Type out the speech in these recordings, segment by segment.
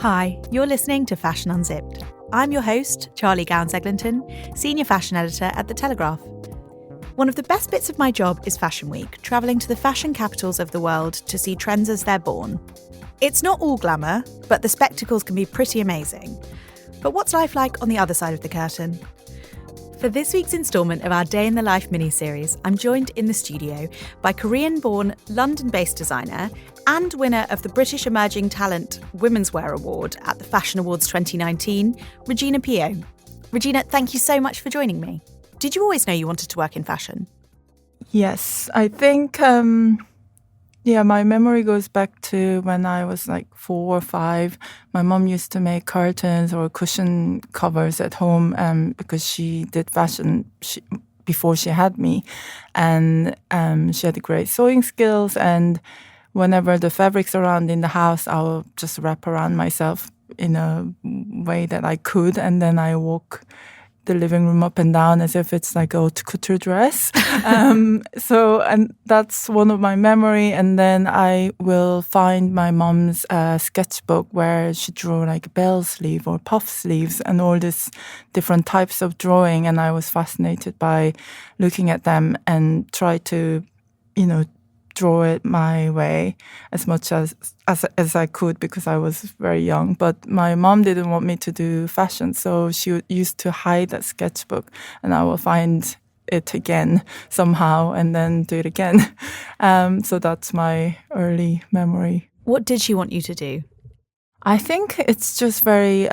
Hi, you're listening to Fashion Unzipped. I'm your host, Charlie Gowans-Eglinton, Senior Fashion Editor at The Telegraph. One of the best bits of my job is Fashion Week, travelling to the fashion capitals of the world to see trends as they're born. It's not all glamour, but the spectacles can be pretty amazing. But what's life like on the other side of the curtain? For this week's instalment of our Day in the Life mini-series, I'm joined in the studio by Korean-born, London-based designer and winner of the British Emerging Talent Womenswear Award at the Fashion Awards 2019, Rejina Pyo. Rejina, thank you so much for joining me. Did you always know you wanted to work in fashion? Yes, I think, my memory goes back to when I was like 4 or 5. My mom used to make curtains or cushion covers at home because she did fashion before she had me. And she had great sewing skills. And whenever the fabric's around in the house, I'll just wrap around myself in a way that I could. And then I walk the living room up and down as if it's like a haute couture dress. And that's one of my memory. And then I will find my mom's sketchbook where she drew like bell sleeve or puff sleeves and all these different types of drawing. And I was fascinated by looking at them and try to, draw it my way as much as I could because I was very young. But my mom didn't want me to do fashion, so she used to hide that sketchbook and I will find it again somehow and then do it again. So that's my early memory. What did she want you to do? I think it's just very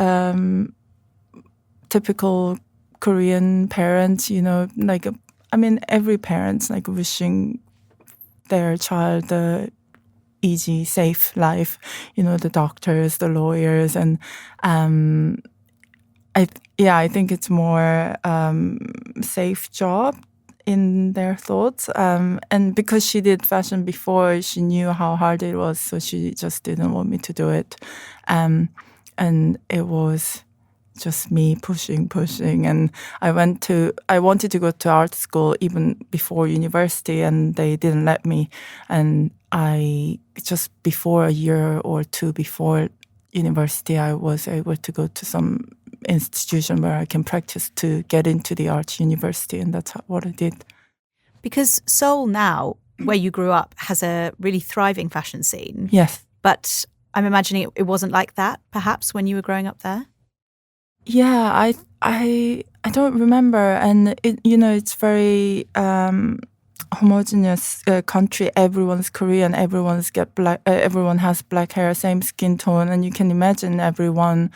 typical Korean parents, every parent's like wishing their child the easy, safe life, the doctors, the lawyers, and I think it's more safe job in their thoughts. And because she did fashion before, she knew how hard it was, so she just didn't want me to do it. And it was just me pushing. And I wanted to go to art school even before university and they didn't let me. And I just before a year or two before university, I was able to go to some institution where I can practice to get into the art university. And that's what I did. Because Seoul now, where you grew up, has a really thriving fashion scene. Yes. But I'm imagining it wasn't like that, perhaps, when you were growing up there? Yeah, I don't remember, and it's very homogeneous country. Everyone's Korean, everyone has black hair, same skin tone, and you can imagine everyone.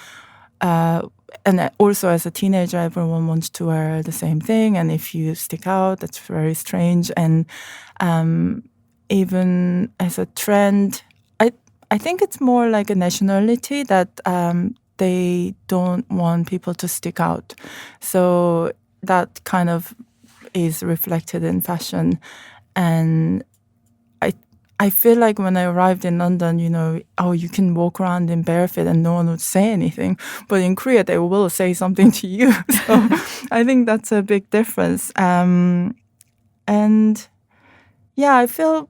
And also as a teenager, everyone wants to wear the same thing, and if you stick out, that's very strange. And even as a trend, I think it's more like a nationality that. They don't want people to stick out. So that kind of is reflected in fashion. And I feel like when I arrived in London, you can walk around in barefoot and no one would say anything. But in Korea, they will say something to you. So I think that's a big difference. I feel...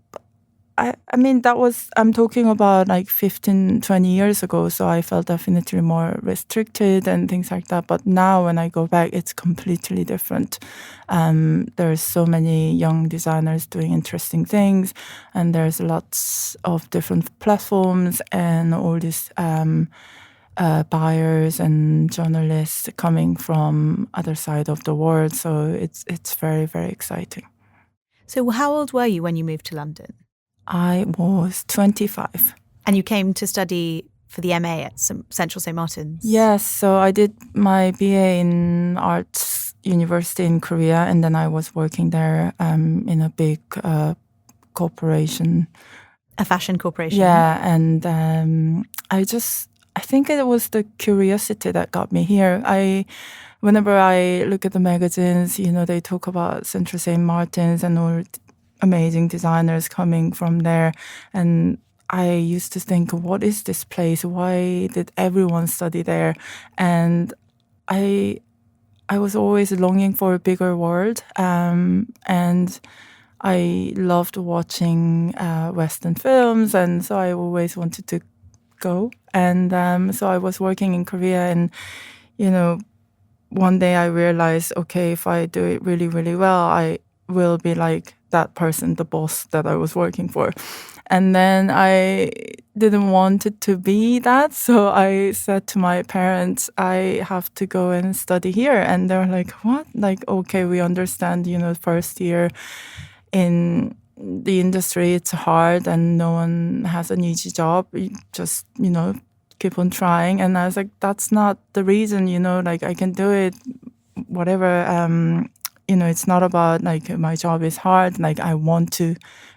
I'm talking about like 15, 20 years ago, so I felt definitely more restricted and things like that. But now when I go back, it's completely different. There's so many young designers doing interesting things, and there's lots of different platforms and all these buyers and journalists coming from other side of the world. So it's very, very exciting. So how old were you when you moved to London? I was 25. And you came to study for the MA at Central St. Martin's? Yes, so I did my BA in Arts University in Korea, and then I was working there in a big corporation. A fashion corporation? Yeah, and I think it was the curiosity that got me here. Whenever I look at the magazines, they talk about Central St. Martin's and all amazing designers coming from there. And I used to think, what is this place? Why did everyone study there? And I was always longing for a bigger world. And I loved watching Western films. And so I always wanted to go. And so I was working in Korea, and one day I realized, okay, if I do it really, really well, I will be like that person, the boss that I was working for. And then I didn't want it to be that. So I said to my parents, I have to go and study here. And they were like, what? Like, okay, we understand, first year in the industry, it's hard and no one has an easy job. You just, keep on trying. And I was like, that's not the reason, like I can do it, whatever. It's not about like my job is hard. Like I want to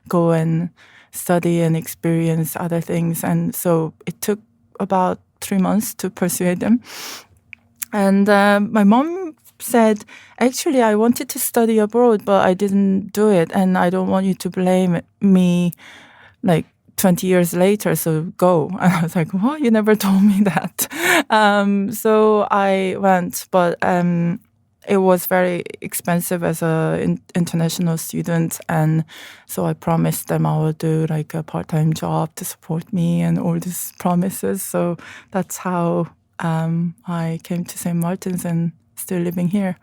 go and study and experience other things. And so it took about 3 months to persuade them. And my mom said, actually, I wanted to study abroad, but I didn't do it. And I don't want you to blame me like 20 years later, so go. And I was like, well, you never told me that. So I went, but it was very expensive as an international student. And so I promised them I would do like a part-time job to support me and all these promises. So that's how I came to St. Martin's and still living here.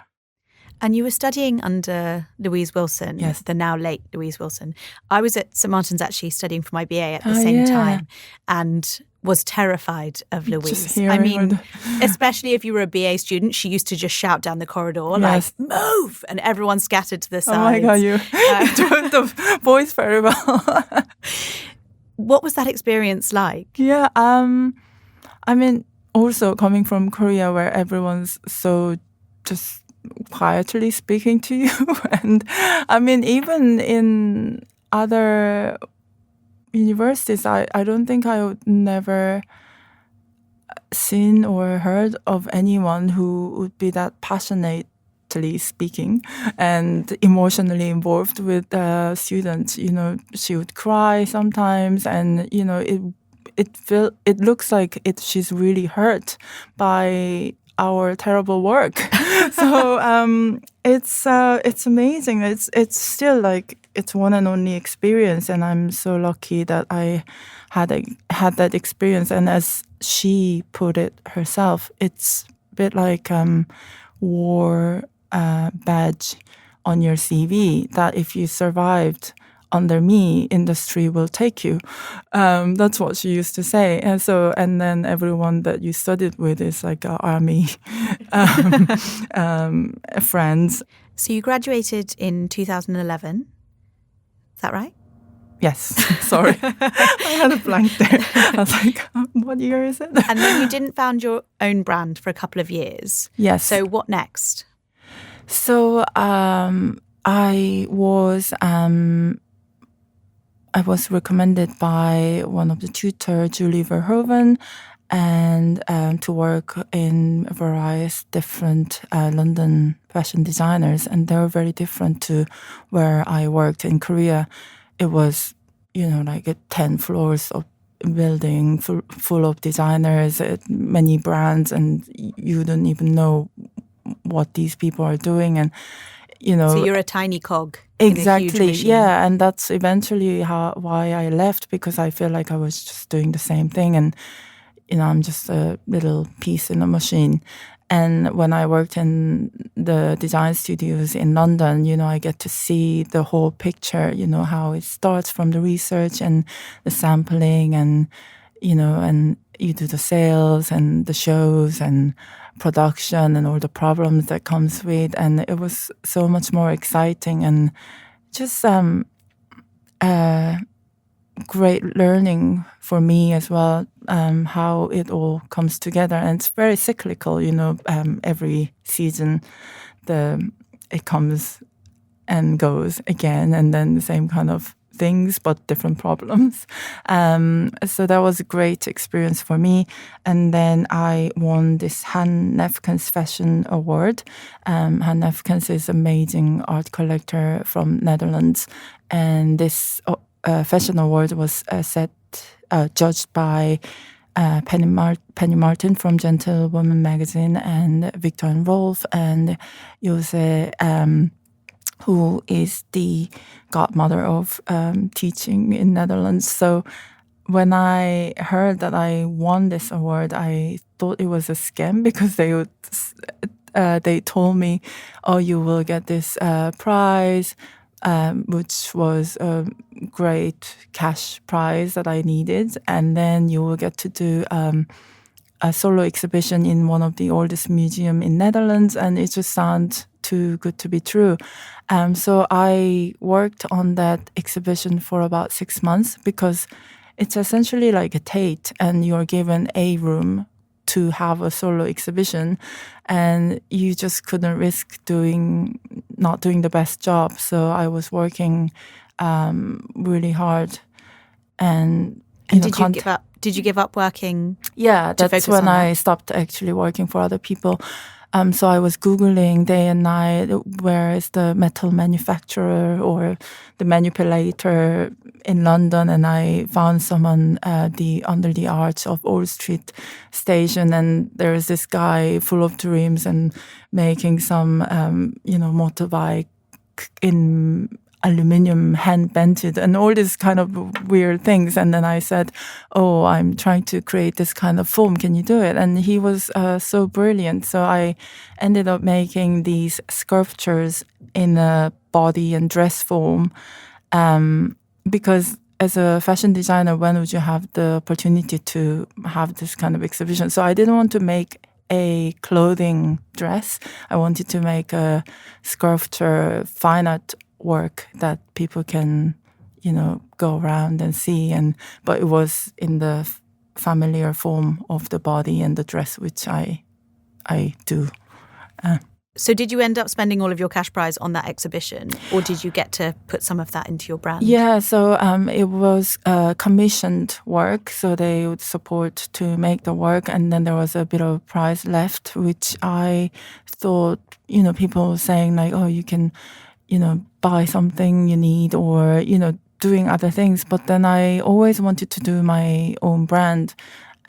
And you were studying under Louise Wilson, yes, the now late Louise Wilson. I was at St. Martin's actually studying for my BA at the same time and was terrified of Louise. I mean, especially if you were a BA student, she used to just shout down the corridor, like, move! And everyone scattered to the sides. Oh my God, you doing the voice very well. What was that experience like? Yeah, I mean, also coming from Korea where everyone's so just quietly speaking to you. And I mean, even in other universities, I don't think I would never seen or heard of anyone who would be that passionately speaking and emotionally involved with students. She would cry sometimes, and it looks like she's really hurt by our terrible work. So it's amazing. It's still like it's one and only experience, and I'm so lucky that I had that experience. And as she put it herself, it's a bit like war badge on your CV, that if you survived under me, industry will take you. That's what she used to say. And then everyone that you studied with is like our army friends. So you graduated in 2011. Is that right? Yes. Sorry. I had a blank there. I was like, what year is it? And then you didn't found your own brand for a couple of years. Yes. So what next? So I was recommended by one of the tutor, Julie Verhoeven, and to work in various different London fashion designers. And they were very different to where I worked in Korea. It was, like 10 floors of building full of designers, many brands, and you don't even know what these people are doing. And so you're a tiny cog. Exactly. In a huge machine. Yeah, and that's eventually why I left, because I feel like I was just doing the same thing, and I'm just a little piece in a machine. And when I worked in the design studios in London, I get to see the whole picture. How it starts from the research and the sampling, and and you do the sales and the shows and production and all the problems that comes with, and it was so much more exciting and just great learning for me as well, how it all comes together. And it's very cyclical, every season it comes and goes again, and then the same kind of things but different problems. So that was a great experience for me. And then I won this Han Nefkens Fashion Award. Han Nefkens is an amazing art collector from Netherlands, and this fashion award was judged by Penny Martin from Gentlewoman magazine, and Victor and Rolf, and Jose, who is the godmother of teaching in Netherlands. So when I heard that I won this award, I thought it was a scam because they told me, "Oh, you will get this prize," which was a great cash prize that I needed, and then you will get to do a solo exhibition in one of the oldest museum in Netherlands, and it just sounds too good to be true. So I worked on that exhibition for about 6 months because it's essentially like a Tate, and you're given a room to have a solo exhibition, and you just couldn't risk not doing the best job. So I was working really hard, and did you give up? Did you give up working? Yeah, that's when I stopped actually working for other people. So I was Googling day and night, where is the metal manufacturer or the manipulator in London, and I found someone under the arch of Old Street Station, and there is this guy full of dreams and making some motorbike in aluminium, hand bented, and all these kind of weird things. And then I said, "Oh, I'm trying to create this kind of foam. Can you do it?" And he was so brilliant. So I ended up making these sculptures in a body and dress foam, because as a fashion designer, when would you have the opportunity to have this kind of exhibition? So I didn't want to make a clothing dress. I wanted to make a sculpture, fine art work that people can, go around and see. But it was in the familiar form of the body and the dress, which I do. So did you end up spending all of your cash prize on that exhibition, or did you get to put some of that into your brand? Yeah, so it was commissioned work, so they would support to make the work, and then there was a bit of prize left, which I thought, people were saying like, "Oh, you can, buy something you need," or, doing other things. But then I always wanted to do my own brand.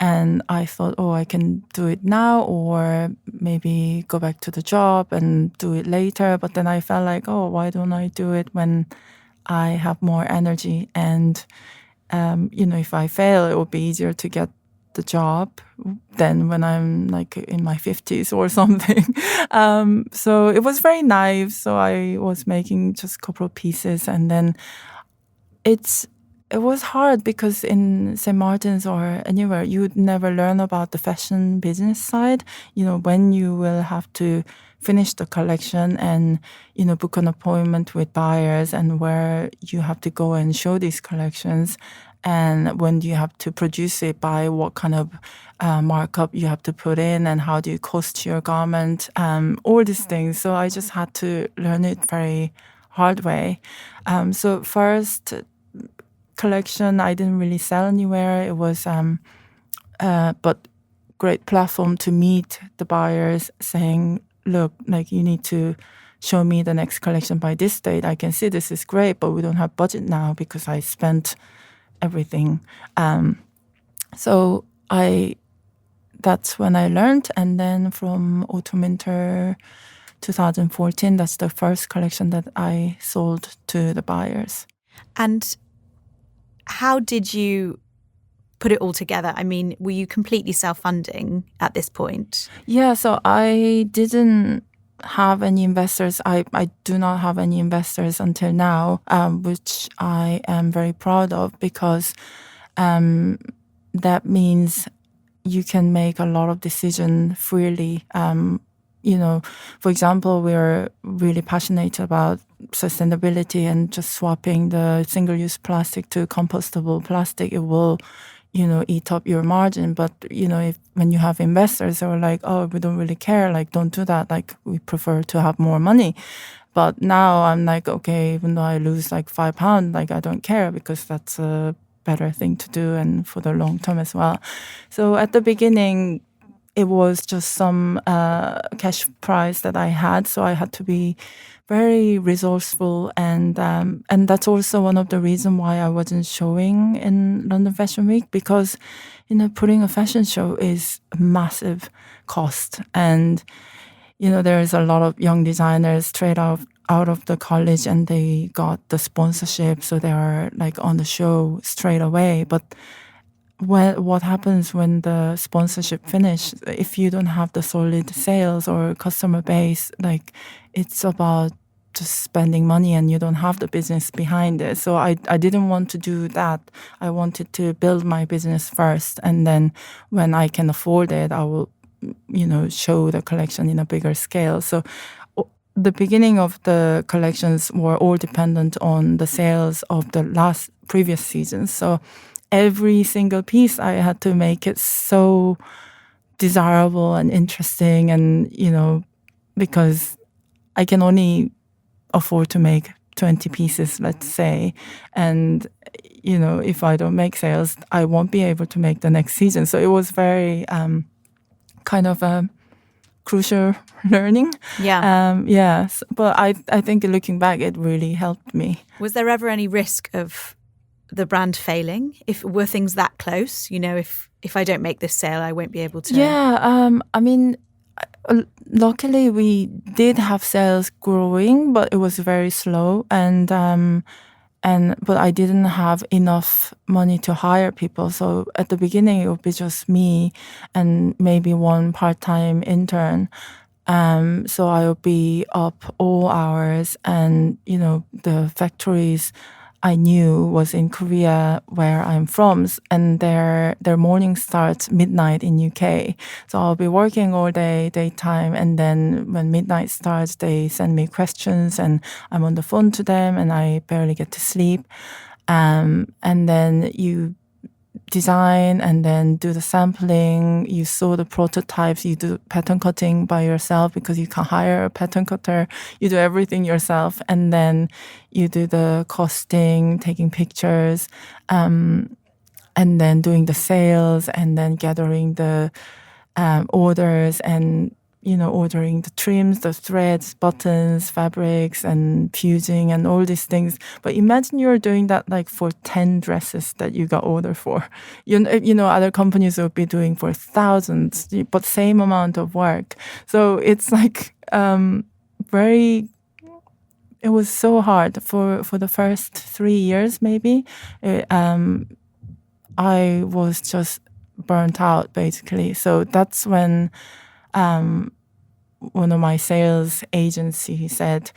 And I thought, oh, I can do it now, or maybe go back to the job and do it later. But then I felt like, oh, why don't I do it when I have more energy? And, if I fail, it will be easier to get the job than when I'm like in my 50s or something. So it was very naive. So I was making just a couple of pieces, and then it was hard because in St. Martin's or anywhere, you would never learn about the fashion business side, when you will have to finish the collection and, book an appointment with buyers, and where you have to go and show these collections, and when you have to produce it, by what kind of markup you have to put in, and how do you cost your garment, all these things. So I just had to learn it very hard way. So first collection I didn't really sell anywhere. It was but great platform to meet the buyers, saying, look, like, you need to show me the next collection by this date. I can see this is great, but we don't have budget now because I spent everything. So that's when I learned. And then from autumn winter 2014, that's the first collection that I sold to the buyers. And how did you put it all together? I mean, were you completely self-funding at this point? Yeah, so I didn't have any investors. I do not have any investors until now, which I am very proud of, because that means you can make a lot of decisions freely. For example, we're really passionate about sustainability, and just swapping the single-use plastic to compostable plastic, it will, eat up your margin. But, when you have investors who are like, oh, we don't really care, like, don't do that, like, we prefer to have more money. But now I'm like, okay, even though I lose like £5, like, I don't care, because that's a better thing to do, and for the long term as well. So at the beginning, it was just some cash prize that I had, so I had to be very resourceful, and that's also one of the reasons why I wasn't showing in London Fashion Week, because putting a fashion show is a massive cost, and there is a lot of young designers straight out of the college, and they got the sponsorship, so they are like on the show straight away. But what happens when the sponsorship finish? If you don't have the solid sales or customer base, like it's about just spending money and you don't have the business behind it. So I didn't want to do that. I wanted to build my business first, and then when I can afford it, I will, show the collection in a bigger scale. So the beginning of the collections were all dependent on the sales of the previous seasons. So every single piece I had to make it so desirable and interesting, and because I can only afford to make 20 pieces, let's say, and if I don't make sales, I won't be able to make the next season. So it was very kind of a crucial learning. Yeah. Yes, but I think looking back, it really helped me. Was there ever any risk of the brand failing? Were things that close? If I don't make this sale, I won't be able to. Yeah, I mean, luckily we did have sales growing, but it was very slow, but I didn't have enough money to hire people. So at the beginning, it would be just me and maybe one part-time intern. So I would be up all hours, and the factories I knew was in Korea, where I'm from, and their morning starts midnight in UK. So I'll be working all day, daytime, and then when midnight starts, they send me questions, and I'm on the phone to them, and I barely get to sleep. And then you design and then do the sampling. You saw the prototypes. You do pattern cutting by yourself because you can't hire a pattern cutter. You do everything yourself, and then you do the costing, taking pictures, and then doing the sales, and then gathering the orders, and ordering the trims, the threads, buttons, fabrics, and fusing, and all these things. But imagine you're doing that like for 10 dresses that you got ordered for. Other companies will be doing for thousands, but same amount of work. So it's like it was so hard for the first 3 years, maybe. I was just burnt out, basically. So that's when one of my sales agency said,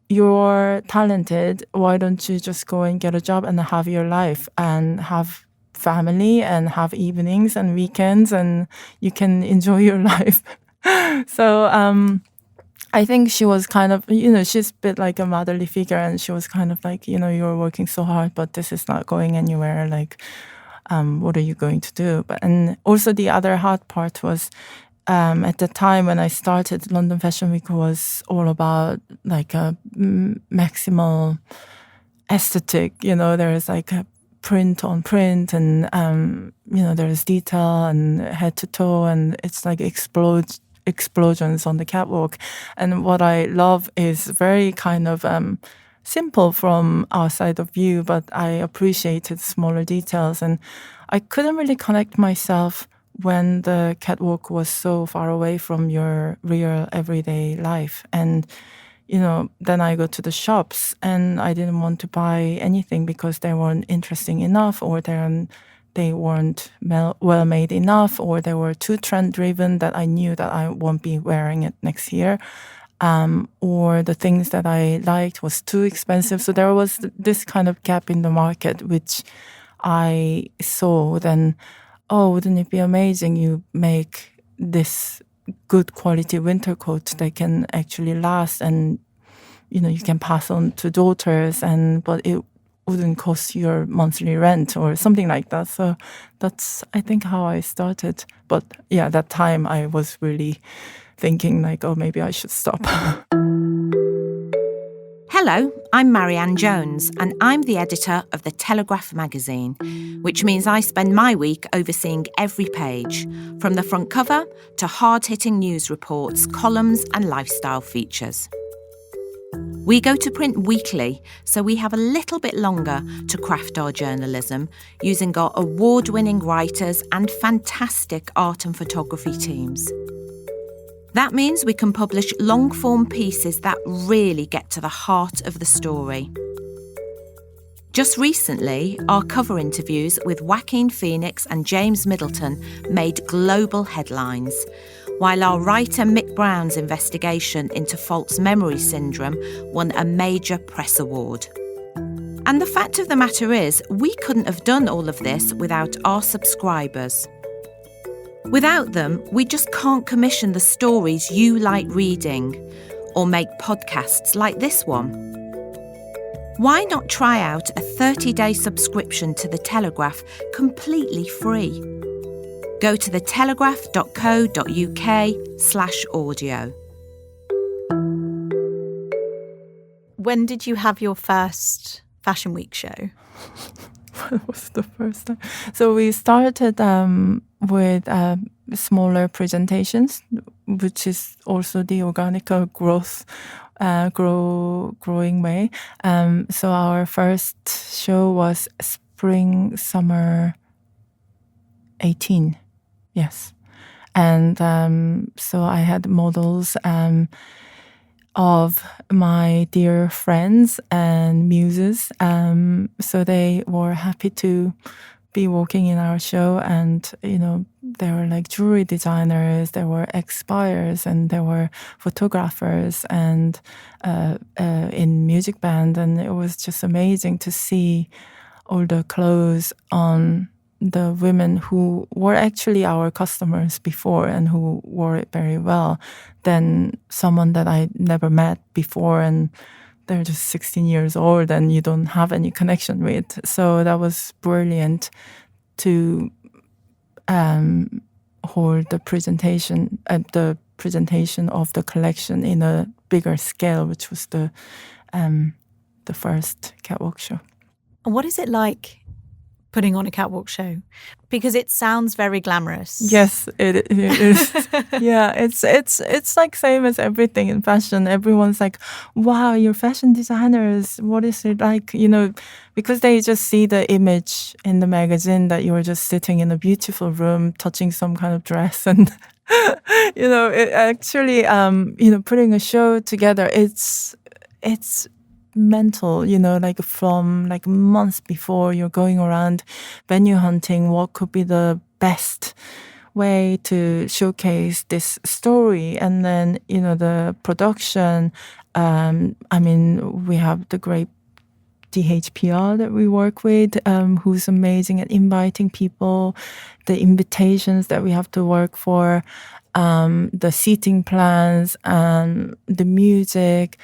"You're talented. Why don't you just go and get a job and have your life and have family and have evenings and weekends, and you can enjoy your life." So I think she was kind of, she's a bit like a motherly figure, and she was kind of like, you're working so hard, but this is not going anywhere. Like, what are you going to do? And also the other hard part was, at the time when I started, London Fashion Week was all about like a maximal aesthetic. There is like a print on print, and there is detail and head to toe, and it's like explosions on the catwalk. And what I love is very kind of simple from our side of view, but I appreciated smaller details, and I couldn't really connect myself when the catwalk was so far away from your real everyday life. And, then I go to the shops, and I didn't want to buy anything because they weren't interesting enough, or they weren't well made enough, or they were too trend driven that I knew that I won't be wearing it next year. Or the things that I liked was too expensive. So there was this kind of gap in the market, which I saw then. Oh, wouldn't it be amazing? You make this good quality winter coat that can actually last, and you can pass on to daughters, but it wouldn't cost your monthly rent or something like that. So that's, I think, how I started. But yeah, that time I was really thinking like, oh, maybe I should stop. Hello, I'm Marianne Jones, and I'm the editor of the Telegraph magazine, which means I spend my week overseeing every page, from the front cover to hard-hitting news reports, columns and lifestyle features. We go to print weekly, so we have a little bit longer to craft our journalism, using our award-winning writers and fantastic art and photography teams. That means we can publish long-form pieces that really get to the heart of the story. Just recently, our cover interviews with Joaquin Phoenix and James Middleton made global headlines, while our writer Mick Brown's investigation into false memory syndrome won a major press award. And the fact of the matter is, we couldn't have done all of this without our subscribers. Without them, we just can't commission the stories you like reading or make podcasts like this one. Why not try out a 30-day subscription to The Telegraph completely free? Go to thetelegraph.co.uk/audio. When did you have your first Fashion Week show? What was the first time? So we started with smaller presentations, which is also the organic growth growing way. So our first show was spring summer 18, yes, and so I had models of my dear friends and muses. So they were happy to be working in our show, and there were like jewelry designers, there were ex-buyers, and there were photographers, and in music band, and it was just amazing to see all the clothes on the women who were actually our customers before and who wore it very well, than someone that I never met before, and they're just 16 years old and you don't have any connection with. So that was brilliant to hold the presentation of the collection in a bigger scale, which was the first catwalk show. And what is it like putting on a catwalk show? Because it sounds very glamorous. Yes, it is. Yeah, it's like same as everything in fashion. Everyone's like, wow, you're fashion designers. What is it like? Because they just see the image in the magazine that you're just sitting in a beautiful room touching some kind of dress, and it actually putting a show together, it's mental, like from like months before, you're going around venue hunting what could be the best way to showcase this story. And then the production, we have the great DHPR that we work with, who's amazing at inviting people, the invitations that we have to work for, the seating plans, the music,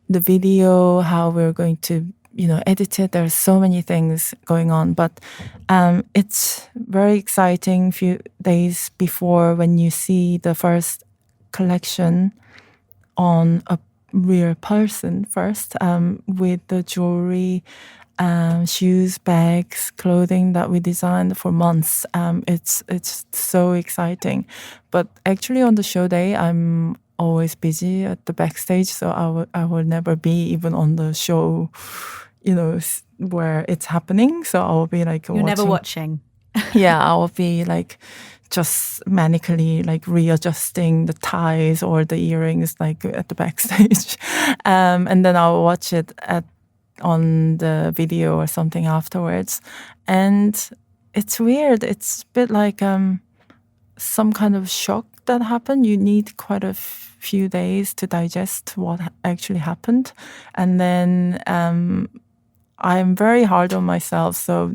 the video, how we're going to, edit it. There's so many things going on, but it's very exciting few days before when you see the first collection on a real person first, with the jewelry, shoes, bags, clothing that we designed for months. It's so exciting. But actually on the show day, I'm always busy at the backstage, so I will never be even on the show, where it's happening. So I'll be like You're never watching. Yeah, I'll be like just manically like readjusting the ties or the earrings like at the backstage, and then I'll watch it on the video or something afterwards. And it's weird. It's a bit like some kind of shock that happened. You need quite a few days to digest what actually happened. And then I'm very hard on myself. So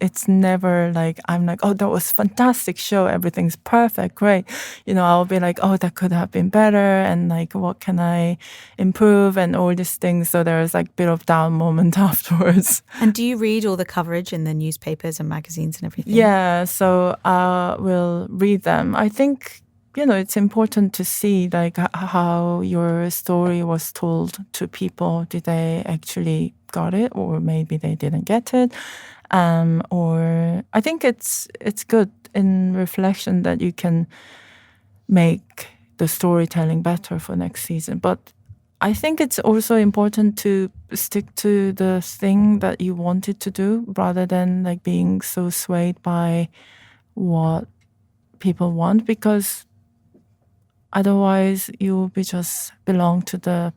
it's never like I'm like, oh, that was a fantastic show. Everything's perfect, great. I'll be like, oh, that could have been better. And like, what can I improve and all these things. So there's like a bit of down moment afterwards. And do you read all the coverage in the newspapers and magazines and everything? Yeah, so we'll read them. I think, it's important to see like how your story was told to people. Did they actually got it, or maybe they didn't get it? Or I think it's good in reflection that you can make the storytelling better for next season. But I think it's also important to stick to the thing that you wanted to do rather than like being so swayed by what people want, because otherwise you will be just belong to the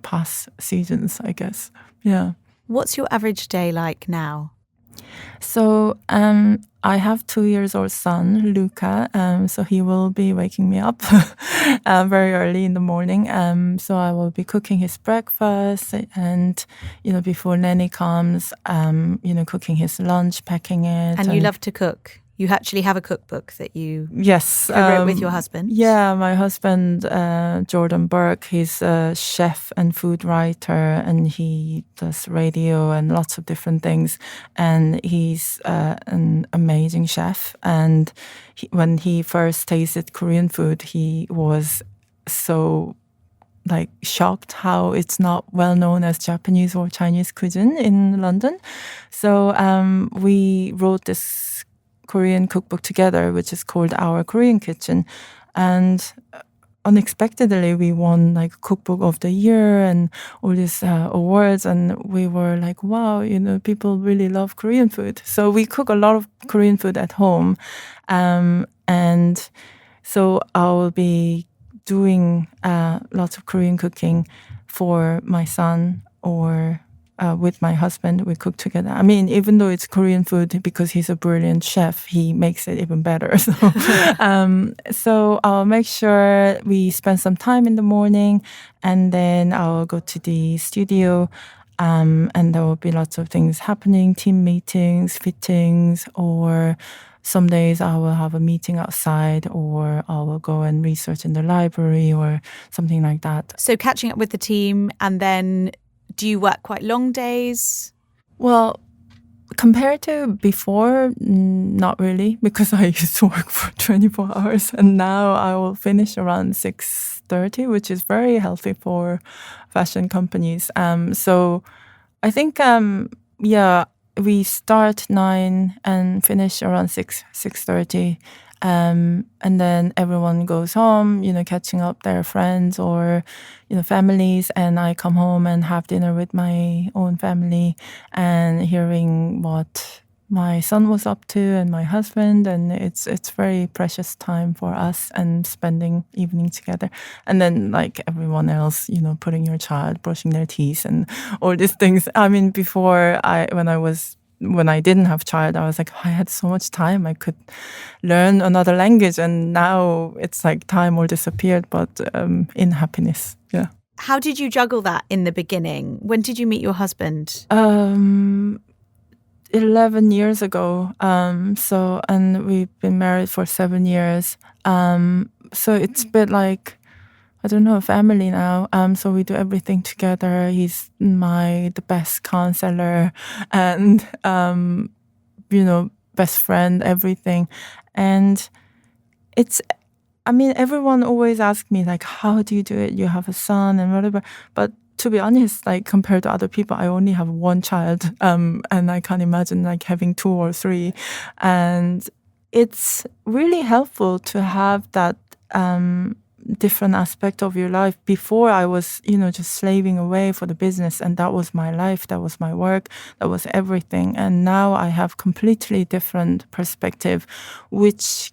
past seasons, I guess. Yeah. What's your average day like now? So I have 2-year-old son, Luca. So he will be waking me up very early in the morning. So I will be cooking his breakfast, and before nanny comes, cooking his lunch, packing it. And you love to cook. You actually have a cookbook that you Yes, co-wrote with your husband? Yeah, my husband, Jordan Burke, he's a chef and food writer, and he does radio and lots of different things. And he's an amazing chef. And when he first tasted Korean food, he was so shocked how it's not well known as Japanese or Chinese cuisine in London. So we wrote this Korean cookbook together, which is called Our Korean Kitchen. And unexpectedly, we won Cookbook of the Year and all these awards. And we were like, wow, people really love Korean food. So we cook a lot of Korean food at home. And so I will be doing lots of Korean cooking for my son, or with my husband. We cook together. I mean, even though it's Korean food, because he's a brilliant chef, he makes it even better. So, so I'll make sure we spend some time in the morning, and then I'll go to the studio. And there will be lots of things happening, team meetings, fittings, or some days I will have a meeting outside, or I will go and research in the library or something like that. So catching up with the team, and then do you work quite long days? Well, compared to before, not really, because I used to work for 24 hours, and now I will finish around 6:30, which is very healthy for fashion companies. So I think, we start 9 and finish around 6:30. And then everyone goes home, catching up their friends or, families. And I come home and have dinner with my own family and hearing what my son was up to and my husband. And it's very precious time for us, and spending evening together. And then everyone else, putting your child, brushing their teeth and all these things. I mean, before when I didn't have child, I was like, I had so much time. I could learn another language. And now it's time all disappeared, but in happiness. Yeah. How did you juggle that in the beginning? When did you meet your husband? 11 years ago. And we've been married for 7 years. So it's a bit I don't know, family now. So we do everything together. He's the best counselor and, best friend, everything. And everyone always asks me, how do you do it? You have a son and whatever. But to be honest, compared to other people, I only have one child. And I can't imagine having 2 or 3. And it's really helpful to have that, different aspect of your life. Before I was, just slaving away for the business, and that was my life, that was my work, that was everything. And now I have completely different perspective, which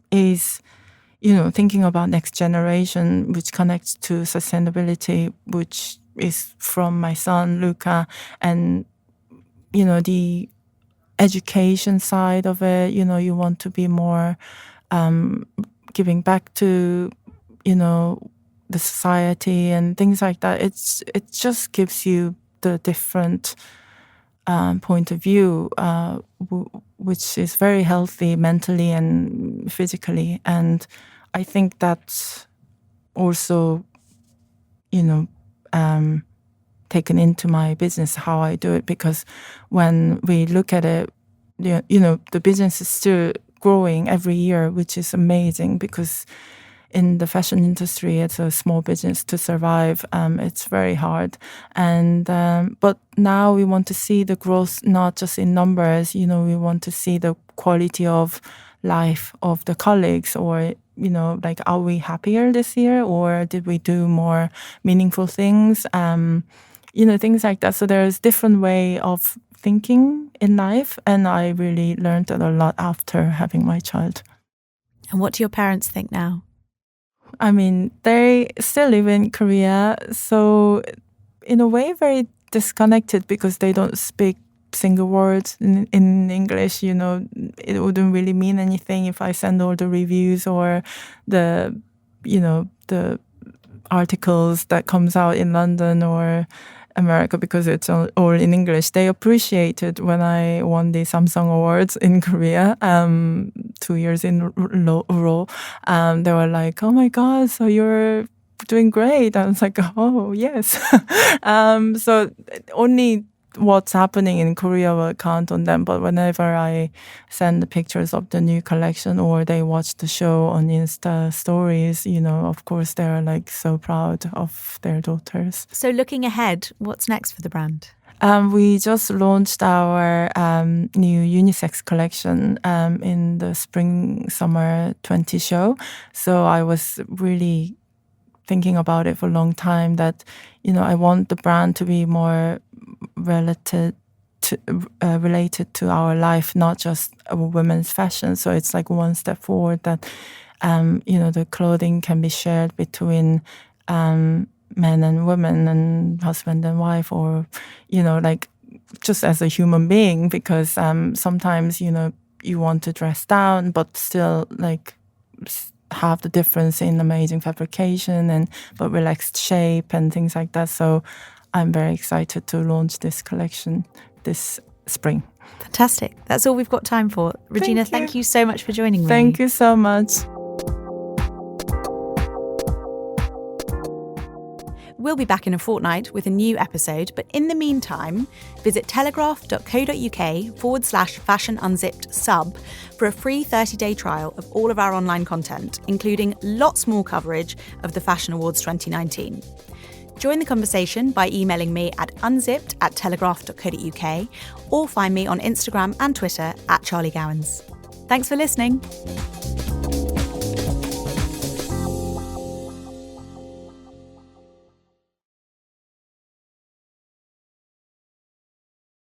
is, thinking about next generation, which connects to sustainability, which is from my son, Luca, and, the education side of it, you want to be more giving back to the society and things like that. It just gives you the different point of view, which is very healthy mentally and physically. And I think that's also, taken into my business, how I do it, because when we look at it, the business is still growing every year, which is amazing, because in the fashion industry, it's a small business to survive. It's very hard. And but now we want to see the growth, not just in numbers. We want to see the quality of life of the colleagues, or, are we happier this year, or did we do more meaningful things? Things like that. So there's different way of thinking in life. And I really learned a lot after having my child. And what do your parents think now? I mean, they still live in Korea, so in a way very disconnected because they don't speak single words in English. You know, it wouldn't really mean anything if I send all the reviews or the articles that comes out in London or America, because it's all in English. They appreciated when I won the Samsung Awards in Korea 2 years in a row. They were like, "Oh my God, so you're doing great." I was like, "Oh, yes." So only what's happening in Korea will count on them. But whenever I send the pictures of the new collection or they watch the show on Insta stories, you know, of course, they're like so proud of their daughters. So looking ahead, what's next for the brand? We just launched our new unisex collection in the spring-summer 20 show. So I was really thinking about it for a long time that, you know, I want the brand to be more related to our life, not just women's fashion. So it's like one step forward that, the clothing can be shared between men and women and husband and wife, or, like just as a human being, because sometimes, you want to dress down, but still like have the difference in amazing fabrication but relaxed shape and things like that. So I'm very excited to launch this collection this spring. Fantastic. That's all we've got time for. Rejina, thank you so much for joining me. Thank you so much. We'll be back in a fortnight with a new episode, but in the meantime, visit telegraph.co.uk/Fashion Unzipped sub for a free 30-day trial of all of our online content, including lots more coverage of the Fashion Awards 2019. Join the conversation by emailing me at unzipped@telegraph.co.uk or find me on Instagram and Twitter @CharlieGowans. Thanks for listening.